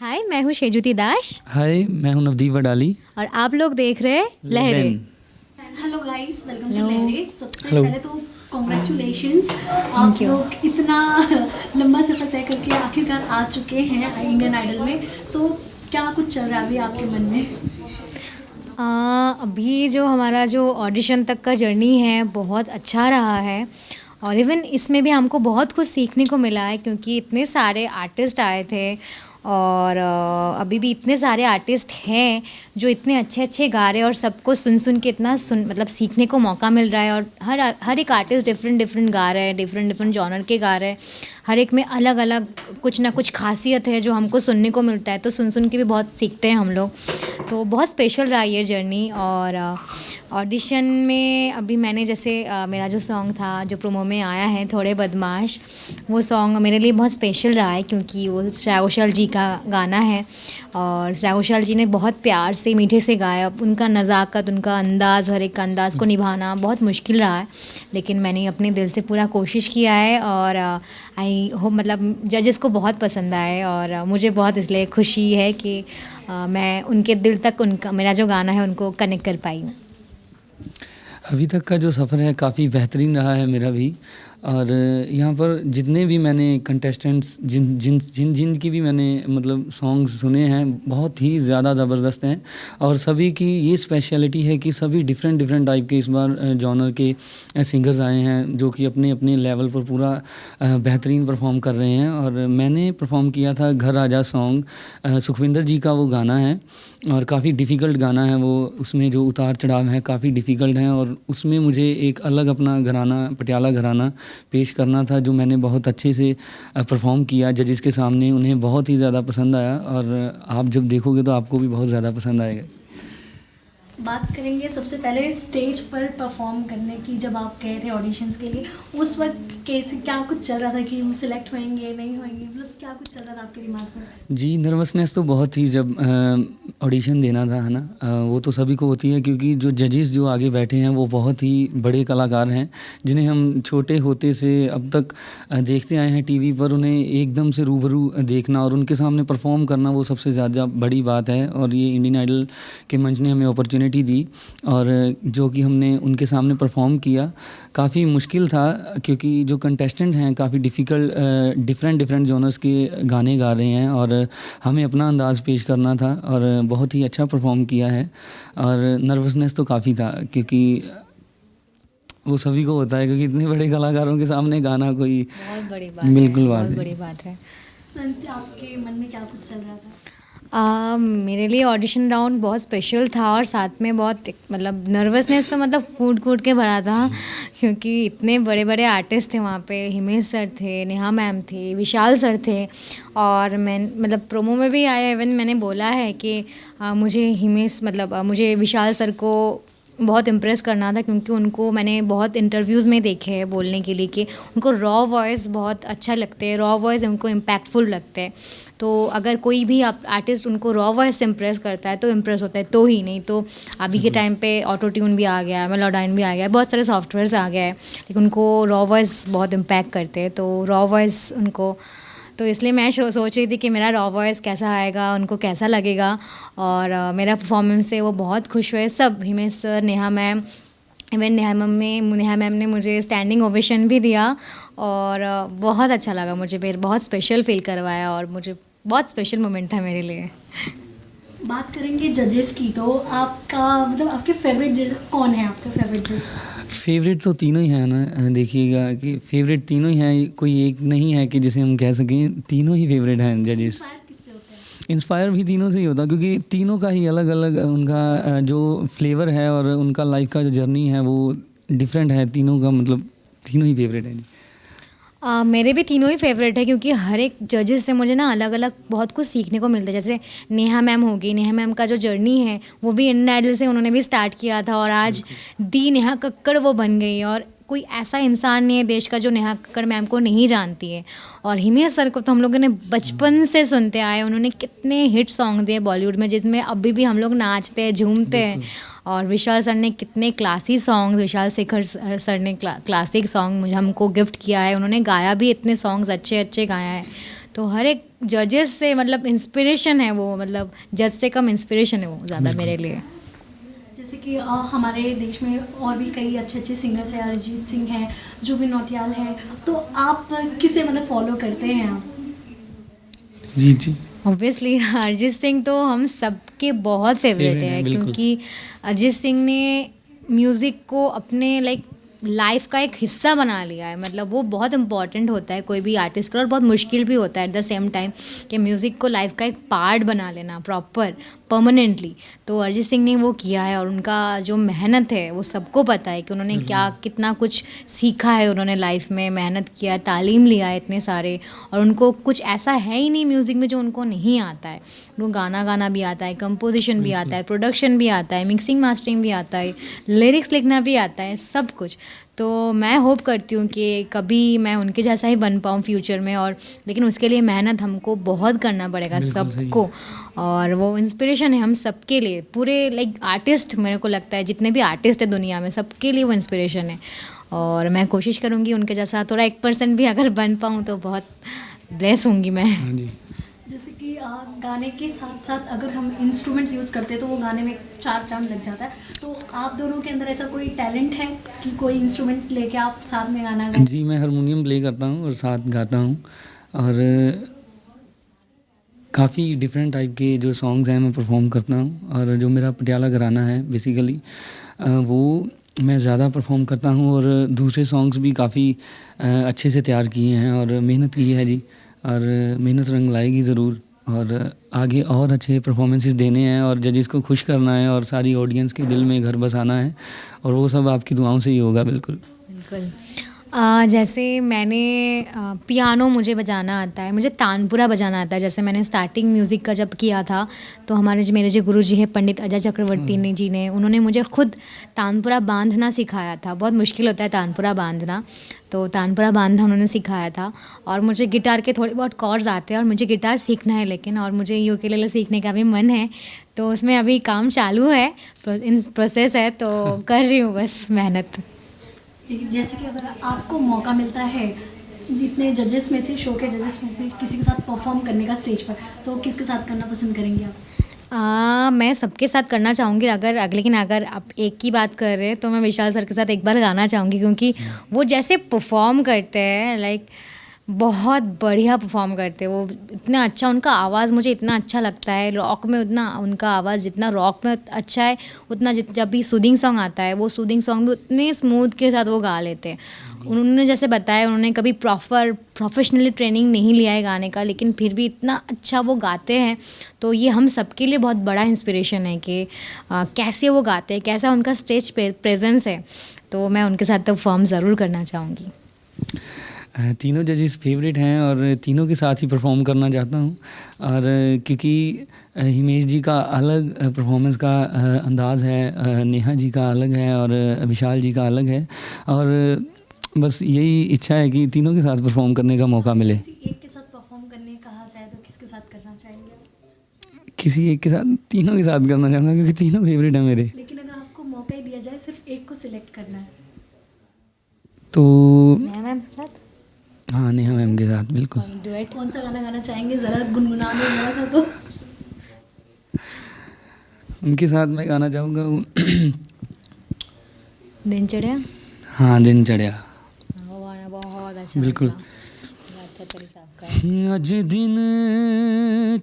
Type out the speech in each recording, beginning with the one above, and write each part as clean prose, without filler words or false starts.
हाय, मैं हूँ शेजुती दास हाय, मैं हूं नवदीप वडाली और आप लोग देख रहे हैं लहरें। हेलो गाइस, वेलकम टू लहरें। सबसे Hello. पहले तो कॉन्ग्रेचुलेशंस, आप लोग इतना लंबा सफर तय करके आखिरकार आ चुके हैं इंडियन आइडल में। सो क्या कुछ चल रहा है अभी आपके मन में? अभी जो हमारा जो ऑडिशन तक का जर्नी है बहुत अच्छा रहा है और इवन इसमें भी हमको बहुत कुछ सीखने को मिला है क्योंकि इतने सारे आर्टिस्ट आए थे और अभी भी इतने सारे आर्टिस्ट हैं जो इतने अच्छे अच्छे गा रहे हैं और सबको सुन सुन के इतना मतलब सीखने को मौका मिल रहा है। और हर एक आर्टिस्ट डिफरेंट डिफरेंट गा रहे हैं, डिफरेंट डिफरेंट जॉनर के गा रहे हैं। हर एक में अलग अलग कुछ ना कुछ खासियत है जो हमको सुनने को मिलता है, तो सुन सुन के भी बहुत सीखते हैं हम लोग। तो बहुत स्पेशल रहा ये जर्नी। और ऑडिशन में अभी मैंने जैसे मेरा जो सॉन्ग था जो प्रोमो में आया है थोड़े बदमाश, वो सॉन्ग मेरे लिए बहुत स्पेशल रहा है क्योंकि वो श्रेया घोषाल जी का गाना है और श्रेया घोषाल जी ने बहुत प्यार से मीठे से गाया। उनका नज़ाकत, उनका अंदाज़, हर एक अंदाज़ को निभाना बहुत मुश्किल रहा है, लेकिन मैंने अपने दिल से पूरा कोशिश किया है और आई होप मतलब जजेस को बहुत पसंद आए और मुझे बहुत इसलिए खुशी है कि मैं उनके दिल तक उनका मेरा जो गाना है उनको कनेक्ट कर पाई हूँ। अभी तक का जो सफ़र है काफ़ी बेहतरीन रहा है मेरा भी। और यहाँ पर जितने भी मैंने कंटेस्टेंट्स जिन जिन जिन जिन की भी मैंने मतलब सॉन्ग्स सुने हैं बहुत ही ज़्यादा ज़बरदस्त हैं और सभी की ये स्पेशलिटी है कि सभी डिफरेंट डिफरेंट टाइप के इस बार जॉनर के सिंगर्स आए हैं जो कि अपने अपने लेवल पर पूरा बेहतरीन परफॉर्म कर रहे हैं। और मैंने परफॉर्म किया था घर आजा सॉन्ग, सुखविंदर जी का वो गाना है और काफ़ी डिफ़िकल्ट गाना है वो। उसमें जो उतार चढ़ाव है काफ़ी डिफ़िकल्ट हैं और उसमें मुझे एक अलग अपना घराना, पटियाला घराना पेश करना था जो मैंने बहुत अच्छे से परफॉर्म किया जजेस के सामने। उन्हें बहुत ही ज़्यादा पसंद आया और आप जब देखोगे तो आपको भी बहुत ज़्यादा पसंद आएगा। बात करेंगे सबसे पहले स्टेज पर परफॉर्म करने की। जब आप गए थे ऑडिशंस के लिए उस वक्त कैसे क्या कुछ चल रहा था कि हम सिलेक्ट होंगे नहीं होंगे, मतलब क्या कुछ चल रहा था आपके दिमाग में? जी, नर्वसनेस तो बहुत ही, जब ऑडिशन देना था है ना, वो तो सभी को होती है क्योंकि जो जजेस जो आगे बैठे हैं वो बहुत ही बड़े कलाकार हैं जिन्हें हम छोटे होते से अब तक देखते आए हैं टीवी पर। उन्हें एकदम से रूबरू देखना और उनके सामने परफॉर्म करना वो सबसे ज़्यादा बड़ी बात है और ये इंडियन आइडल के मंच ने हमें अपॉर्चुनिटी दी और जो कि हमने उनके सामने परफॉर्म किया। काफ़ी मुश्किल था क्योंकि जो कंटेस्टेंट हैं काफ़ी डिफरेंट डिफरेंट जॉनर्स के गाने गा रहे हैं और हमें अपना अंदाज़ पेश करना था और बहुत ही अच्छा परफॉर्म किया है। और नर्वसनेस तो काफ़ी था क्योंकि वो सभी को होता है क्योंकि इतने बड़े कलाकारों के सामने गाना कोई बहुत बड़ी बात बिल्कुल है, बात बहुत है। बड़ी बात है। संत, आपके मन में क्या कुछ चल रहा था? मेरे लिए ऑडिशन राउंड बहुत स्पेशल था और साथ में बहुत मतलब नर्वसनेस तो मतलब कूट कूट के भरा था क्योंकि इतने बड़े बड़े आर्टिस्ट थे वहाँ पे। हिमेश सर थे, नेहा मैम थे, विशाल सर थे और मैं मतलब प्रोमो में भी आया। इवन मैंने बोला है कि मुझे हिमेश मतलब मुझे विशाल सर को बहुत इम्प्रेस करना था क्योंकि उनको मैंने बहुत इंटरव्यूज़ में देखे हैं बोलने के लिए कि उनको रॉ वॉइस बहुत अच्छा लगते हैं, रॉ वॉइस उनको इम्पैक्टफुल लगते हैं। तो अगर कोई भी आर्टिस्ट उनको रॉ वॉइस से इम्प्रेस करता है तो इम्प्रेस होता है, तो ही नहीं तो अभी के टाइम पे ऑटो ट्यून भी आ गया है, मेलोडाइन भी आ गया है, बहुत सारे सॉफ्टवेयर्स आ गया है, लेकिन उनको रॉ वॉइस बहुत इम्पैक्ट करते हैं। तो रॉ वॉइस उनको, तो इसलिए मैं सोच रही थी कि मेरा रॉ वॉइस कैसा आएगा, उनको कैसा लगेगा। और मेरा परफॉर्मेंस से वो बहुत खुश हुए सब, Himesh sir, Neha ma'am. Even Neha ma'am ने मुझे स्टैंडिंग ओवेशन भी दिया और बहुत अच्छा लगा मुझे, फिर बहुत स्पेशल फील करवाया और मुझे बहुत स्पेशल मोमेंट था मेरे लिए। बात करेंगे जजेस की, तो आपका मतलब आपके फेवरेट जज कौन है? आपका फेवरेट जज? फेवरेट तो तीनों ही हैं ना, देखिएगा कि फेवरेट तीनों ही हैं, कोई एक नहीं है कि जिसे हम कह सकें। तीनों ही फेवरेट हैं जजेस। इंस्पायर किससे होता है? इंस्पायर भी तीनों से ही होता क्योंकि तीनों का ही अलग अलग उनका जो फ्लेवर है और उनका लाइफ का जो जर्नी है वो डिफरेंट है। तीनों का मतलब तीनों ही फेवरेट है। मेरे भी तीनों ही फेवरेट है क्योंकि हर एक जजेस से मुझे ना अलग अलग बहुत कुछ सीखने को मिलता है। जैसे नेहा मैम होगी, नेहा मैम का जो जर्नी है वो भी इंडियन आइडल से उन्होंने भी स्टार्ट किया था और आज दी नेहा कक्कड़ वो बन गई और कोई ऐसा इंसान नहीं है देश का जो नेहा कक्कड़ मैम को नहीं जानती है। और हिमेश सर को तो हम लोगों ने बचपन से सुनते आए, उन्होंने कितने हिट सॉन्ग दिए बॉलीवुड में जिसमें अभी भी हम लोग नाचते हैं, झूमते हैं। और विशाल सर ने कितने classy song, Vishal Shekhar sir ने क्लासिक सॉन्ग मुझे हमको गिफ्ट किया है। उन्होंने गाया भी इतने सॉन्ग्स अच्छे अच्छे गाया है। तो हर एक जजेस से मतलब इंस्पिरेशन है वो, मतलब जज से कम इंस्पिरेशन है वो ज़्यादा मेरे लिए। जैसे कि हमारे देश में और भी कई अच्छे अच्छे सिंगर्स हैं, अरिजीत सिंह हैं, जुबिन नौटियाल हैं, तो आप किसे मतलब फॉलो करते हैं आप? जी जी। ऑब्वियसली अरिजीत सिंह तो हम सबके बहुत फेवरेट Favorite है, है, बिल्कुल। क्योंकि अरिजीत सिंह ने म्यूज़िक को अपने लाइक लाइफ का एक हिस्सा बना लिया है। मतलब वो बहुत इंपॉर्टेंट होता है कोई भी आर्टिस्ट का, और बहुत मुश्किल भी होता है एट द सेम टाइम कि म्यूज़िक को लाइफ का एक पार्ट बना लेना प्रॉपर परमानेंटली। तो अरिजीत सिंह ने वो किया है, और उनका जो मेहनत है वो सबको पता है कि उन्होंने क्या कितना कुछ सीखा है, उन्होंने लाइफ में मेहनत किया है, तालीम लिया है इतने सारे, और उनको कुछ ऐसा है ही नहीं म्यूज़िक में जो उनको नहीं आता है। उनको गाना गाना भी आता है, कंपोजिशन भी आता है, प्रोडक्शन भी आता है, मिक्सिंग मास्टरिंग भी आता है, लिरिक्स लिखना भी आता है, सब कुछ। तो मैं होप करती हूँ कि कभी मैं उनके जैसा ही बन पाऊँ फ्यूचर में, और लेकिन उसके लिए मेहनत हमको बहुत करना पड़ेगा बिल्कुल सही। सबको। और वो इंस्पिरेशन है हम सबके लिए, पूरे लाइक आर्टिस्ट, मेरे को लगता है जितने भी आर्टिस्ट है दुनिया में सबके लिए वो इंस्पिरेशन है। और मैं कोशिश करूँगी उनके जैसा थोड़ा 1% भी अगर बन पाऊँ तो बहुत ब्लेस होंगी मैं। हाँ जी। जैसे कि गाने के साथ साथ अगर हम इंस्ट्रूमेंट यूज़ करते हैं तो वो गाने में चार चांद लग जाता है। तो आप दोनों के अंदर ऐसा कोई टैलेंट है कि कोई इंस्ट्रूमेंट लेके आप साथ में गाना गाएं? जी, मैं हारमोनियम प्ले करता हूँ और साथ गाता हूँ, और काफ़ी डिफरेंट टाइप के जो सॉन्ग्स हैं मैं परफॉर्म करता हूँ। और जो मेरा पटियाला घराना है बेसिकली, वो मैं ज़्यादा परफॉर्म करता हूँ, और दूसरे सॉन्ग्स भी काफ़ी अच्छे से तैयार किए हैं और मेहनत की है जी। और मेहनत रंग लाएगी ज़रूर, और आगे और अच्छे परफॉर्मेंसेस देने हैं, और जजेस को खुश करना है, और सारी ऑडियंस के दिल में घर बसाना है, और वो सब आपकी दुआओं से ही होगा। बिल्कुल बिल्कुल। जैसे मैंने पियानो मुझे बजाना आता है, मुझे तानपुरा बजाना आता है। जैसे मैंने स्टार्टिंग म्यूज़िक का जब किया था, तो हमारे जो मेरे जो गुरु जी हैं पंडित अजय चक्रवर्ती ने जी ने, उन्होंने मुझे खुद तानपुरा बांधना सिखाया था। बहुत मुश्किल होता है तानपुरा बांधना, तो तानपुरा बांधना उन्होंने सिखाया था। और मुझे गिटार के थोड़े बहुत कॉर्ड्स आते हैं, और मुझे गिटार सीखना है लेकिन, और मुझे यूकेलेले सीखने का भी मन है, तो उसमें अभी काम चालू है, इन प्रोसेस है, तो कर रही हूँ बस मेहनत। जी, जैसे कि अगर आपको मौका मिलता है जितने जजेस में से, शो के जजेस में से किसी के साथ परफॉर्म करने का स्टेज पर, तो किसके साथ करना पसंद करेंगे आप? मैं सबके साथ करना चाहूँगी, लेकिन अगर आप एक की बात कर रहे हैं तो मैं विशाल सर के साथ एक बार गाना चाहूँगी, क्योंकि वो जैसे परफॉर्म करते हैं लाइक बहुत बढ़िया परफॉर्म करते हैं वो। इतना अच्छा उनका आवाज़ मुझे इतना अच्छा लगता है, रॉक में उतना उनका आवाज़ जितना रॉक में अच्छा है, उतना जब भी सूदिंग सॉन्ग आता है वो सूदिंग सॉन्ग भी उतने स्मूथ के साथ वो गा लेते हैं। उन्होंने जैसे बताया, उन्होंने कभी प्रोफेशनली ट्रेनिंग नहीं लिया है गाने का, लेकिन फिर भी इतना अच्छा वो गाते हैं। तो ये हम सबके लिए बहुत बड़ा इंस्पिरेशन है कि कैसे वो गाते हैं, कैसा उनका स्टेज प्रेजेंस है। तो मैं उनके साथ तो परफॉर्म ज़रूर करना चाहूँगी। तीनों जजेस फेवरेट हैं, और तीनों के साथ ही परफॉर्म करना चाहता हूँ। और क्योंकि हिमेश जी का अलग परफॉर्मेंस का अंदाज़ है, नेहा जी का अलग है, और विशाल जी का अलग है, और बस यही इच्छा है कि तीनों के साथ परफॉर्म करने का मौका मिले। किसी एक के साथ परफॉर्म करने कहा जाए तो किसके साथ करना चाहेंगे? किसी एक के साथ, तीनों के साथ करना चाहूँगा, क्योंकि तीनों फेवरेट हैं मेरे। लेकिन अगर आपको मौका ही दिया जाए सिर्फ एक को सिलेक्ट करना है, तो नेहा मैम के साथ हाँ, नेहा मैम के साथ बिल्कुल। डुएट। कौन सा गाना गाना चाहेंगे? ज़रा गुनगुना दो जरा सा तो। उनके साथ मैं गाना चाहूँगा दिन चढ़िया। हाँ, दिन चढ़िया। वो गाना बहुत अच्छा बिल्कुल। लगा। राहत फतेह अली साहब का। अज दिन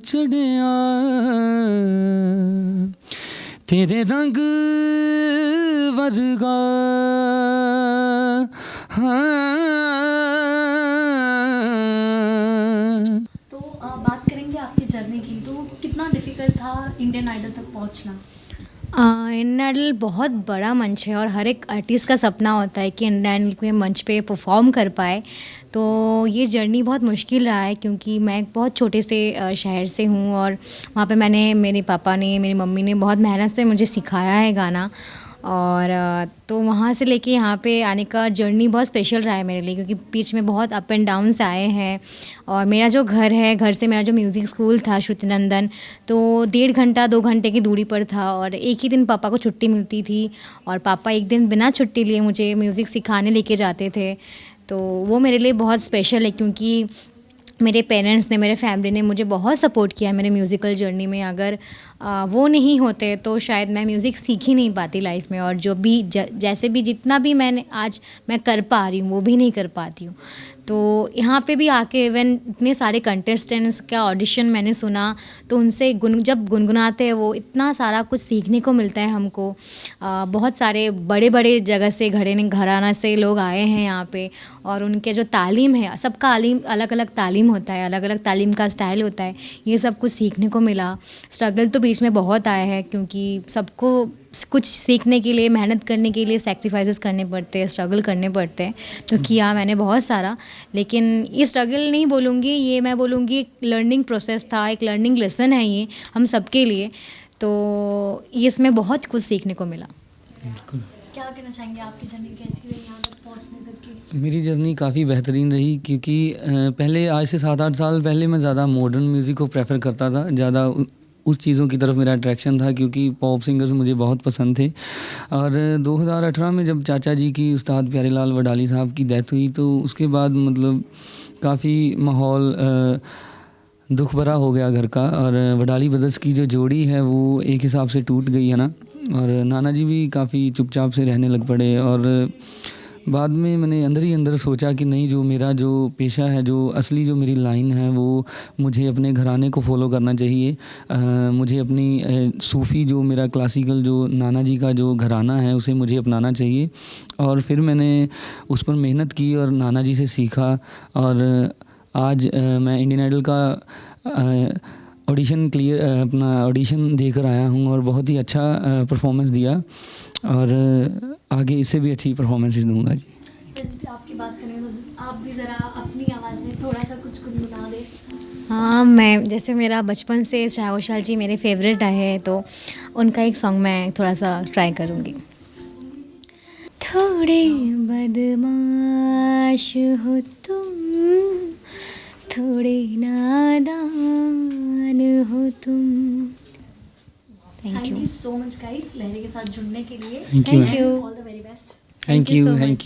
चढ़िया तेरे रंग वर्गा, तो बात करेंगे आपकी जर्नी की, तो कितना डिफ़िकल्ट था इंडियन आइडल तक पहुंचना? इंडियन आइडल बहुत बड़ा मंच है, और हर एक आर्टिस्ट का सपना होता है कि इंडियन आइडल के मंच पे परफॉर्म कर पाए। तो ये जर्नी बहुत मुश्किल रहा है, क्योंकि मैं एक बहुत छोटे से शहर से हूँ, और वहाँ पे मेरे पापा ने, मेरी मम्मी ने बहुत मेहनत से मुझे सिखाया है गाना। और तो वहाँ से लेके यहाँ पे आने का जर्नी बहुत स्पेशल रहा है मेरे लिए, क्योंकि बीच में बहुत अप एंड डाउन्स आए हैं। और मेरा जो घर है, घर से मेरा जो म्यूज़िक स्कूल था श्रुति नंदन, तो 1.5 घंटा 2 घंटे की दूरी पर था, और एक ही दिन पापा को छुट्टी मिलती थी, और पापा एक दिन बिना छुट्टी लिए मुझे म्यूज़िक सिखाने लेके जाते थे। तो वो मेरे लिए बहुत स्पेशल है, क्योंकि मेरे पेरेंट्स ने, मेरे फैमिली ने मुझे बहुत सपोर्ट किया मेरे म्यूज़िकल जर्नी में। अगर वो नहीं होते तो शायद मैं म्यूज़िक सीख ही नहीं पाती लाइफ में, और जो भी जैसे भी जितना भी मैंने आज मैं कर पा रही हूँ वो भी नहीं कर पाती हूँ। तो यहाँ पे भी आके इवन इतने सारे कंटेस्टेंट्स का ऑडिशन मैंने सुना, तो उनसे जब गुनगुनाते हैं वो इतना सारा कुछ सीखने को मिलता है हमको। बहुत सारे बड़े बड़े जगह से घराना से लोग आए हैं यहाँ पे, और उनके जो तालीम है, सबका अलग अलग तालीम होता है, अलग अलग तालीम का स्टाइल होता है, ये सब कुछ सीखने को मिला। स्ट्रगल तो बीच में बहुत आया है, क्योंकि सबको कुछ सीखने के लिए, मेहनत करने के लिए सैक्रिफाइसेस करने पड़ते हैं, स्ट्रगल करने पड़ते हैं। तो किया मैंने बहुत सारा, लेकिन ये स्ट्रगल नहीं बोलूँगी, ये मैं बोलूँगी एक लर्निंग प्रोसेस था, एक लर्निंग लेसन है ये हम सबके लिए। तो इसमें बहुत कुछ सीखने को मिला। क्या कहना चाहेंगे, आपकी जर्नी कैसी रही यहाँ तक पहुँचने तक की? मेरी जर्नी काफ़ी बेहतरीन रही, क्योंकि पहले आज से 7-8 साल पहले मैं ज़्यादा मॉडर्न म्यूज़िक को प्रेफर करता था, ज़्यादा उस चीज़ों की तरफ मेरा अट्रैक्शन था, क्योंकि पॉप सिंगर्स मुझे बहुत पसंद थे। और 2018 में जब चाचा जी की, उस्ताद प्यारेलाल वडाली साहब की डेथ हुई, तो उसके बाद मतलब काफ़ी माहौल दुख भरा हो गया घर का। और वडाली ब्रदर्स की जो जोड़ी है वो एक हिसाब से टूट गई है ना, और नाना जी भी काफ़ी चुपचाप से रहने लग पड़े। और बाद में मैंने अंदर ही अंदर सोचा कि नहीं, जो मेरा जो पेशा है, जो असली जो मेरी लाइन है, वो मुझे अपने घराने को फॉलो करना चाहिए। मुझे अपनी सूफ़ी जो मेरा क्लासिकल जो नाना जी का जो घराना है उसे मुझे अपनाना चाहिए। और फिर मैंने उस पर मेहनत की और नाना जी से सीखा, और आज मैं इंडियन आइडल का अपना ऑडिशन देकर आया हूँ, और बहुत ही अच्छा परफॉर्मेंस दिया, और आगे इससे भी अच्छी परफॉर्मेंसेस दूंगा जी। सर, आपकी बात करें तो आप भी ज़रा अपनी आवाज़ में थोड़ा सा कुछ गुनगुना दें। हाँ, मैं जैसे मेरा बचपन से श्रेया घोषाल जी मेरे फेवरेट है, तो उनका एक सॉन्ग मैं थोड़ा सा ट्राई करूँगी। थोड़े बदमाश हो तुम, थोड़े नादान हो तुम। Thank you so much guys, Lahari के साथ जुड़ने के लिए। Thank you. Thank you. All the very best. Thank you you, so thank much. You.